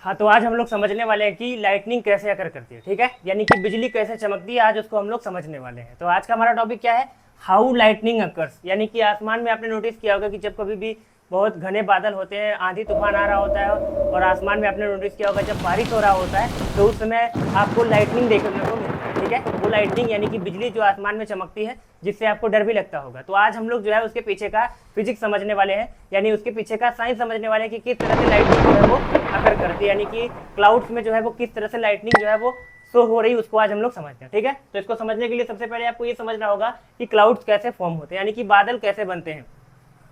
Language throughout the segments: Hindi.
हाँ, तो आज हम लोग समझने वाले हैं कि लाइटनिंग कैसे अकर करती है, ठीक है, यानी कि बिजली कैसे चमकती है। आज उसको हम लोग समझने वाले हैं। तो आज का हमारा टॉपिक क्या है, हाउ लाइटनिंग अकर्स। यानी कि आसमान में आपने नोटिस किया होगा कि जब कभी भी बहुत घने बादल होते हैं, आंधी तूफान आ रहा होता है और आसमान में आपने नोटिस किया होगा जब बारिश हो रहा होता है तो उस समय आपको लाइटनिंग देखने को मिलता है, ठीक है। वो लाइटनिंग यानी कि बिजली जो आसमान में चमकती है, जिससे आपको डर भी लगता होगा। तो आज हम लोग जो है उसके पीछे का फिजिक्स समझने वाले हैं, यानी उसके पीछे का साइंस समझने वाले हैं कि किस तरह से लाइटनिंग जो है वो अकर करती है, यानी कि क्लाउड्स में जो है वो किस तरह से लाइटनिंग जो है वो शो हो रही है, उसको आज हम लोग समझते हैं, ठीक है। तो इसको समझने के लिए सबसे पहले आपको ये समझना होगा कि क्लाउड्स कैसे फॉर्म होते हैं, यानी कि बादल कैसे बनते हैं।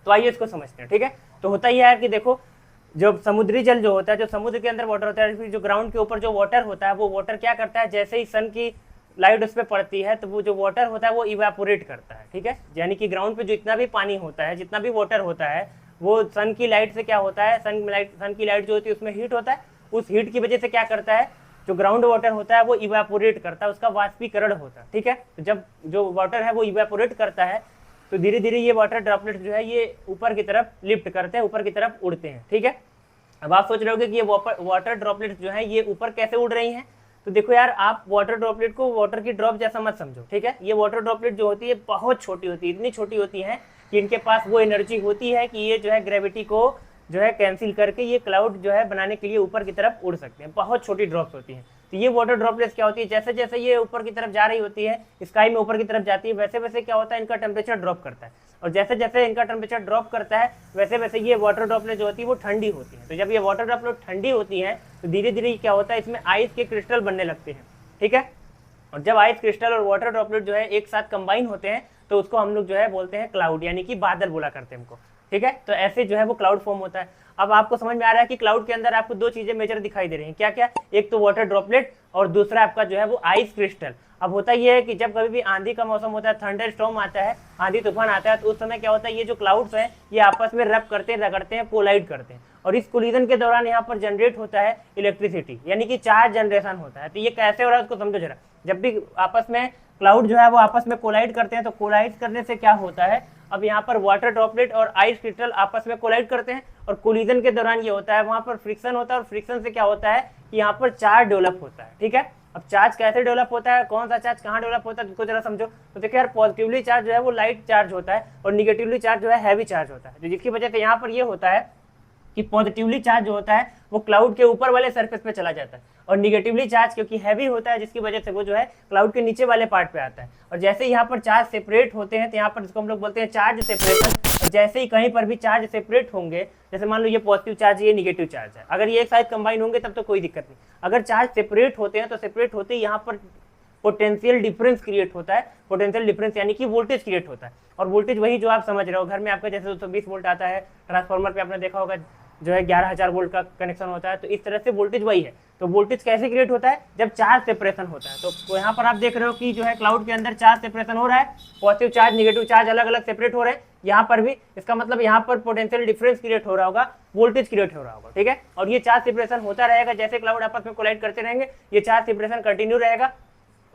तो आइए इसको समझते हैं, ठीक है। तो होता ही है कि देखो, जब समुद्री जल जो होता है, जो समुद्र के अंदर वाटर होता है, फिर जो ग्राउंड के ऊपर जो वाटर होता है, वो वाटर क्या करता है, जैसे ही सन की लाइट उस पर पड़ती है तो वो जो वाटर होता है वो इवेपोरेट करता है, ठीक है। यानी कि ग्राउंड पे जितना भी पानी होता है, जितना भी वाटर होता है, वो सन की लाइट से क्या होता है, सन की लाइट जो होती है उसमें हीट होता है, उस हीट की वजह से क्या करता है, जो ग्राउंड वाटर होता है वो इवेपोरेट करता है, उसका वाष्पीकरण होता है, ठीक है। तो जब जो वाटर है वो इवेपोरेट करता है तो धीरे धीरे ये वाटर ड्रॉपलेट जो है ये ऊपर की तरफ लिफ्ट करते हैं, ऊपर की तरफ उड़ते हैं, ठीक है। अब आप सोच रहे होगे कि ये वाटर ड्रॉपलेट जो है ये ऊपर कैसे उड़ रही हैं। तो देखो यार, आप वाटर ड्रॉपलेट को वाटर की ड्रॉप जैसा मत समझो, ठीक है। ये वाटर ड्रॉपलेट जो होती है बहुत छोटी होती है, इतनी छोटी होती है कि इनके पास वो एनर्जी होती है कि ये जो है ग्रेविटी को जो है कैंसिल करके ये क्लाउड जो है बनाने के लिए ऊपर की तरफ उड़ सकते हैं। बहुत छोटी ड्रॉप्स होती हैं। तो ये वाटर ड्रॉपलेट्स क्या होती है, जैसे जैसे ये ऊपर की तरफ जा रही होती है, स्काई में ऊपर की तरफ जाती है, वैसे वैसे क्या होता है, इनका टेम्परेचर ड्रॉप करता है। और जैसे जैसे इनका टेम्परेचर ड्रॉप करता है वैसे वैसे ये वाटर ड्रॉपलेट जो होती है वो ठंडी होती है। तो जब ये वाटर ड्रॉपलेट ठंडी होती है तो धीरे धीरे क्या होता है, इसमें आइस के क्रिस्टल बनने लगते हैं, ठीक है। और जब आइस क्रिस्टल और वाटर ड्रॉपलेट जो है एक साथ कंबाइन होते हैं तो उसको हम लोग जो है बोलते हैं क्लाउड, यानी कि बादल बोला करते हैं हमको, ठीक है। तो ऐसे जो है वो क्लाउड फॉर्म होता है। अब आपको समझ में आ रहा है कि क्लाउड के अंदर आपको दो चीजें मेजर दिखाई दे रही हैं, क्या क्या, एक तो वाटर ड्रॉपलेट और दूसरा आपका जो है वो आइस क्रिस्टल। अब होता यह है कि जब कभी भी आंधी का मौसम होता है, थंडर स्टॉर्म आता है, आंधी तूफान आता है, तो उस समय क्या होता है, ये जो क्लाउड्स हैं ये आपस में रब करते हैं, रगड़ते हैं, कोलाइड करते हैं, और इस कोलिजन के दौरान यहाँ पर जनरेट होता है इलेक्ट्रिसिटी, यानी कि चार्ज जनरेशन होता है। तो ये कैसे हो रहा है उसको समझो जरा। जब भी आपस में क्लाउड जो है वो आपस में कोलाइड करते हैं तो कोलाइड करने से क्या होता है, अब यहाँ पर वाटर ड्रॉपलेट और आइस क्रिस्टल आपस में कोलाइड करते हैं और कोलिजन के दौरान ये होता है, वहां पर फ्रिक्शन होता है, और फ्रिक्शन से क्या होता है कि यहाँ पर चार्ज डेवलप होता है, ठीक है। अब चार्ज कैसे डेवलप होता है, कौन सा चार्ज कहाँ डेवलप होता है, उसको जरा समझो। तो देखिए यार, पॉजिटिवली चार्ज जो है वो लाइट चार्ज होता है और निगेटिवली चार्ज जो है हैवी चार्ज होता है। तो जिसकी वजह से यहाँ पर ये होता है कि पॉजिटिवली चार्ज जो होता है वो क्लाउड के ऊपर वाले सरफेस पे चला जाता है, और निगेटिवली चार्ज क्योंकि हैवी होता है जिसकी वजह से वो जो है क्लाउड के नीचे वाले पार्ट पे आता है। और जैसे यहाँ पर चार्ज सेपरेट होते हैं तो यहाँ पर जिसको हम लोग बोलते हैं चार्ज सेपरेशन, और जैसे ही कहीं पर भी चार्ज सेपरेट होंगे, जैसे मान लो ये पॉजिटिव चार्ज ये निगेटिव चार्ज है, अगर ये एक साथ कंबाइन होंगे तब तो कोई दिक्कत नहीं। अगर चार्ज सेपरेट होते हैं तो सेपरेट होते ही यहाँ पर पोटेंशियल डिफरेंस क्रिएट होता है। पोटेंशियल डिफरेंस यानी कि वोल्टेज क्रिएट होता है, और वोल्टेज वही जो आप समझ रहे हो, घर में आपका जैसे 220 वोल्ट आता है, ट्रांसफार्मर पे आपने देखा होगा जो है 11,000 वोल्ट का कनेक्शन होता है, तो इस तरह से वोल्टेज वही है। तो वोल्टेज कैसे क्रिएट होता है, जब चार्ज सेपरेशन होता है। तो यहाँ पर आप देख रहे हो कि जो है क्लाउड के अंदर चार्ज सेपरेशन हो रहा है, पॉजिटिव चार्ज निगेटिव चार्ज अलग अलग सेपरेट हो रहे हैं यहाँ पर भी। इसका मतलब यहाँ पर पोटेंशियल डिफरेंस क्रिएट हो रहा होगा, वोल्टेज क्रिएट हो रहा होगा, ठीक है। और ये चार्ज सेपरेशन होता रहेगा, जैसे क्लाउड आपस में कोलाइड करते रहेंगे ये चार्ज सेपरेशन कंटिन्यू रहेगा।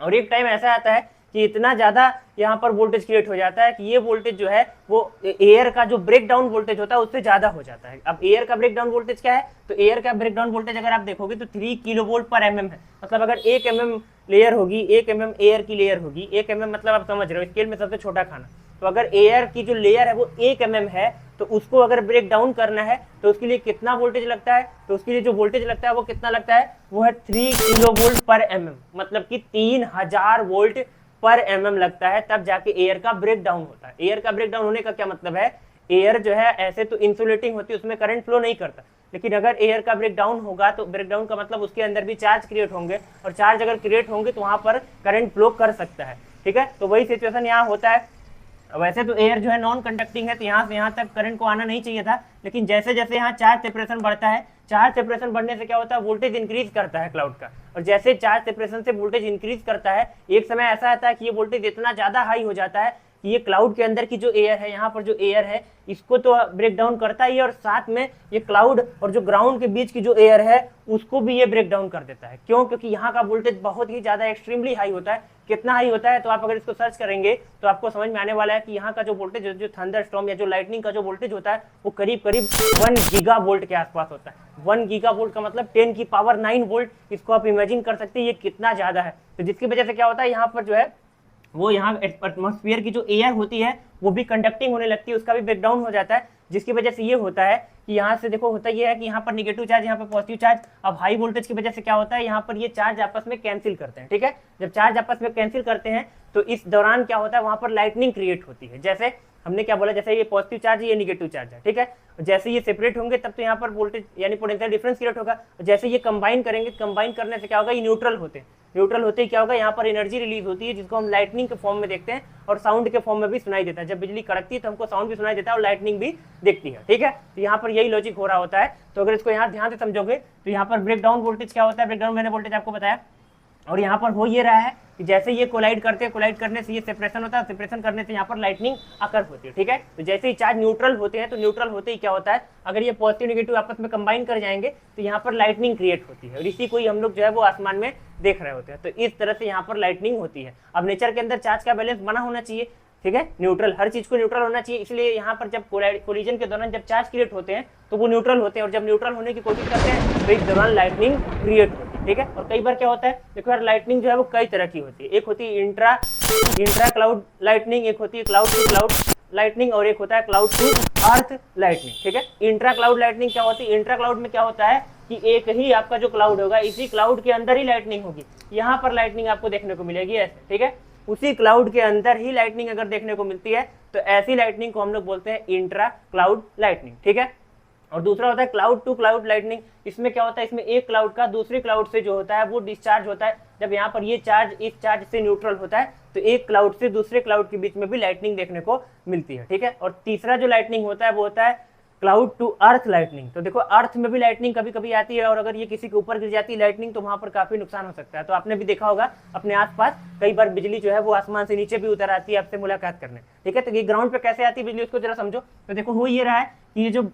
और एक टाइम ऐसा आता है कि इतना ज्यादा यहाँ पर वोल्टेज क्रिएट हो जाता है कि ये वोल्टेज जो है वो एयर का जो ब्रेक डाउन वोल्टेज होता है उससे ज्यादा हो जाता है। अब एयर का ब्रेक डाउन वोल्टेज क्या है, तो एयर का ब्रेक डाउन वोल्टेज अगर आप देखोगे तो 3 किलो वोल्ट पर mm है। मतलब अगर 1 mm लेयर होगी, 1 mm एयर की लेयर होगी, 1 mm मतलब आप समझ रहे हो स्केल में सबसे छोटा खाना। तो अगर एयर की जो लेयर है वो 1 mm है तो उसको अगर ब्रेक डाउन करना है तो उसके लिए कितना वोल्टेज लगता है, तो उसके लिए जो वोल्टेज लगता है वो कितना लगता है, वो है 3 किलो वोल्ट पर mm, मतलब कि 3000 वोल्ट पर mm लगता है, तब जाके एयर का ब्रेक डाउन होता है। एयर का ब्रेक डाउन होने का क्या मतलब है, एयर जो है ऐसे तो इंसुलेटिंग होती है, उसमें करंट फ्लो नहीं करता, लेकिन अगर एयर का ब्रेक डाउन होगा तो ब्रेक डाउन का मतलब उसके अंदर भी चार्ज क्रिएट होंगे, और चार्ज अगर क्रिएट होंगे तो वहां पर करंट फ्लो कर सकता है, ठीक है। तो वही सिचुएशन यहाँ होता है। वैसे तो एयर जो है नॉन कंडक्टिंग है, तो यहाँ से यहाँ तक करंट को आना नहीं चाहिए था, लेकिन जैसे जैसे यहाँ चार्ज सेपरेशन बढ़ता है, चार्ज सेपरेशन बढ़ने से क्या होता है, वोल्टेज इंक्रीज करता है क्लाउड का। और जैसे चार्ज सेपरेशन से वोल्टेज इंक्रीज करता है, एक समय ऐसा आता है कि ये वोल्टेज इतना ज्यादा हाई हो जाता है कि ये क्लाउड के अंदर की जो एयर है, यहाँ पर जो एयर है इसको तो ब्रेक डाउन करता ही है, और साथ में ये क्लाउड और जो ग्राउंड के बीच की जो एयर है उसको भी ये ब्रेक डाउन कर देता है। क्यों? क्योंकि यहाँ का वोल्टेज बहुत ही ज्यादा एक्सट्रीमली हाई होता है। कितना हाई होता है? तो आप अगर इसको सर्च करेंगे तो आपको समझ में आने वाला है कि यहाँ का जो वोल्टेज, जो थंडर स्टॉर्म या जो लाइटनिंग का जो वोल्टेज होता है वो करीब करीब 1 गीगा वोल्ट के आसपास होता है। 1 गीगा वोल्ट का मतलब 10 की पावर 9 वोल्ट। इसको आप इमेजिन कर सकते हैं ये कितना ज्यादा है। तो जिसकी वजह से क्या होता है, यहाँ पर जो है वो यहाँ एटमॉस्फेयर की जो एयर होती है वो भी कंडक्टिंग होने लगती है, उसका भी ब्रेकडाउन हो जाता है। जिसकी वजह से ये होता है कि यहाँ से देखो होता ये है कि यहाँ पर निगेटिव चार्ज, यहाँ पर पॉजिटिव चार्ज। अब हाई वोल्टेज की वजह से क्या होता है, यहाँ पर ये चार्ज आपस में कैंसिल करते हैं। ठीक है, जब चार्ज आपस में कैंसिल करते हैं तो इस दौरान क्या होता है, वहां पर लाइटनिंग क्रिएट होती है। जैसे हमने क्या बोला, जैसे ये पॉजिटिव चार्ज है, ये निगेटिव चार्ज है। ठीक है, जैसे ये सेपरेट होंगे तब तो यहाँ पर वोल्टेज यानी पोटेंशियल डिफरेंस क्रिएट होगा। जैसे ये कंबाइन करेंगे, कंबाइन करने से क्या होगा, ये न्यूट्रल होते हैं। न्यूट्रल होते ही क्या होगा, यहाँ पर एनर्जी रिलीज होती है जिसको हम लाइटनिंग के फॉर्म में देखते हैं, और साउंड के फॉर्म में भी सुनाई देता है। जब बिजली कड़कती है तो हमको साउंड भी सुनाई देता है और लाइटनिंग भी दिखती है। ठीक है, तो यहाँ पर यही लॉजिक हो रहा होता है। तो अगर इसको यहाँ ध्यान से समझोगे तो यहाँ पर ब्रेकडाउन वोल्टेज क्या होता है, ब्रेकडाउन मैंने वोल्टेज आपको बताया। और यहाँ पर हो ये रहा है कि जैसे ये कोलाइड करते हैं, कोलाइड करने से ये सेपरेशन होता है, सेपरेशन करने से यहाँ पर लाइटनिंग अकर होती है। ठीक है, तो जैसे ही चार्ज न्यूट्रल होते हैं तो न्यूट्रल होते ही क्या होता है, अगर ये पॉजिटिव नेगेटिव आपस में कंबाइन कर जाएंगे तो यहाँ पर लाइटनिंग क्रिएट होती है, और इसी को ही हम लोग जो है वो आसमान में देख रहे होते हैं। तो इस तरह से यहाँ पर लाइटनिंग होती है। अब नेचर के अंदर चार्ज का बैलेंस बना होना चाहिए। ठीक है, न्यूट्रल, हर चीज को न्यूट्रल होना चाहिए। इसलिए यहाँ पर जब कोलिजन के दौरान जब चार्ज क्रिएट होते हैं तो वो न्यूट्रल होते हैं, और जब न्यूट्रल होने की कोशिश करते हैं तो इस दौरान लाइटनिंग क्रिएट होती है। ठीक है, और कई बार क्या होता है, देखो यार लाइटनिंग जो है वो कई तरह की होती है। एक होती है इंट्रा क्लाउड लाइटनिंग, एक होती है क्लाउड टू क्लाउड लाइटनिंग, और एक होता है क्लाउड टू अर्थ लाइटनिंग। ठीक है, इंट्रा क्लाउड लाइटनिंग क्या होती है, इंट्रा क्लाउड में क्या होता है कि एक ही आपका जो क्लाउड होगा, इसी क्लाउड के अंदर ही लाइटनिंग होगी। यहाँ पर लाइटनिंग आपको देखने को मिलेगी ऐसे। ठीक है, उसी क्लाउड के अंदर ही लाइटनिंग अगर देखने को मिलती है तो ऐसी लाइटनिंग को हम लोग बोलते हैं इंट्रा क्लाउड लाइटनिंग। ठीक है, और दूसरा होता है क्लाउड टू क्लाउड लाइटनिंग। इसमें क्या होता है, इसमें एक क्लाउड का दूसरे क्लाउड से जो होता है वो डिस्चार्ज होता है। जब यहाँ पर ये चार्ज इस चार्ज से न्यूट्रल होता है तो एक क्लाउड से दूसरे क्लाउड के बीच में भी लाइटनिंग देखने को मिलती है। ठीक है, और तीसरा जो लाइटनिंग होता है वो होता है क्लाउड टू अर्थ लाइटनिंग। तो देखो अर्थ में भी लाइटनिंग कभी कभी आती है, और अगर ये किसी के ऊपर गिर जाती है लाइटनिंग तो वहां पर काफी नुकसान हो सकता है। तो आपने भी देखा होगा अपने आसपास कई बार बिजली जो है वो आसमान से नीचे भी उतर आती है आपसे मुलाकात करने। ठीक है, तो ये ग्राउंड पे कैसे आती है बिजली, उसको जरा समझो। तो देखो हो ये रहा है कि ये जो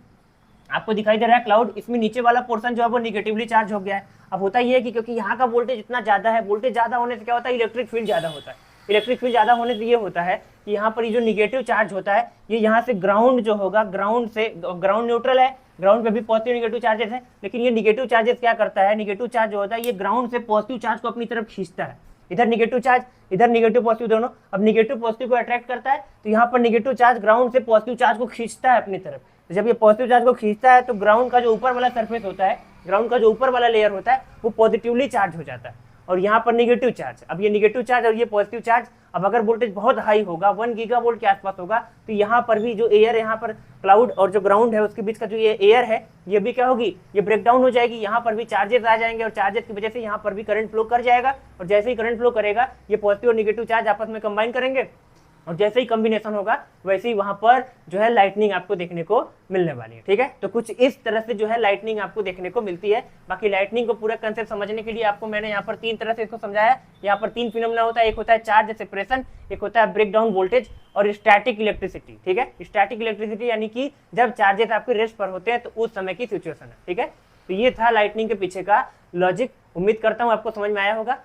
आपको दिखाई दे रहा है क्लाउड, इसमें नीचे वाला पोर्शन जो है वो निगेटिवली चार्ज हो गया है। अब होता ये है कि क्योंकि यहाँ का वोल्टेज इतना ज्यादा है, वोल्टेज ज्यादा होने से क्या होता है, इलेक्ट्रिक फील्ड ज्यादा होता है। इलेक्ट्रिक फील्ड ज्यादा होने से ये होता है कि यहाँ पर ये जो निगेटिव चार्ज होता है ये यहाँ से ग्राउंड जो होगा, ग्राउंड न्यूट्रल है, ग्राउंड पे भी पॉजिटिव निगेटिव चार्जेस है, लेकिन ये निगेटिव चार्जेस क्या करता है, निगेटिव चार्ज जो होता है ये ग्राउंड से पॉजिटिव चार्ज को अपनी तरफ खींचता है। इधर निगेटिव चार्ज, इधर निगेटिव पॉजिटिव दोनों। अब निगेटिव पॉजिटिव को अट्रैक्ट करता है तो यहाँ पर निगेटिव चार्ज ग्राउंड से पॉजिटिव चार्ज को खींचता है अपनी तरफ। तो जब ये पॉजिटिव चार्ज को खींचता है तो ग्राउंड का जो ऊपर वाला सरफेस होता है, ग्राउंड का जो ऊपर वाला लेयर होता है वो पॉजिटिवली चार्ज हो जाता है, और यहाँ पर निगेटिव चार्ज। अब ये निगेटिव चार्ज और ये पॉजिटिव चार्ज, अब अगर वोल्टेज बहुत हाई होगा, 1 गीगा वोल्ट के आसपास होगा, तो यहाँ पर भी जो एयर, यहाँ पर क्लाउड और जो ग्राउंड है उसके बीच का जो ये एयर है ये भी क्या होगी, ये ब्रेक डाउन हो जाएगी। यहाँ पर भी चार्जेस आ जाएंगे, और चार्जेस की वजह से यहाँ पर भी करंट फ्लो कर जाएगा, और जैसे ही करंट फ्लो करेगा ये पॉजिटिव और निगेटिव चार्ज आपस में कंबाइन करेंगे, और जैसे ही कॉम्बिनेशन होगा वैसे ही वहां पर जो है लाइटनिंग आपको देखने को मिलने वाली है। ठीक है, तो कुछ इस तरह से जो है लाइटनिंग आपको देखने को मिलती है। बाकी लाइटनिंग को पूरा कंसेप्ट समझने के लिए आपको मैंने यहाँ पर 3 तरह से इसको समझाया। यहाँ पर 3 फिनोमेना होता है, एक होता है चार्ज सेपरेशन, एक होता है ब्रेक डाउन वोल्टेज, और स्टैटिक इलेक्ट्रिसिटी। ठीक है, स्टैटिक इलेक्ट्रिसिटी यानी कि जब चार्जेस आपके रेस्ट पर होते हैं तो उस समय की सिचुएशन है। ठीक है, तो ये था लाइटनिंग के पीछे का लॉजिक। उम्मीद करता हूँ आपको समझ में आया होगा।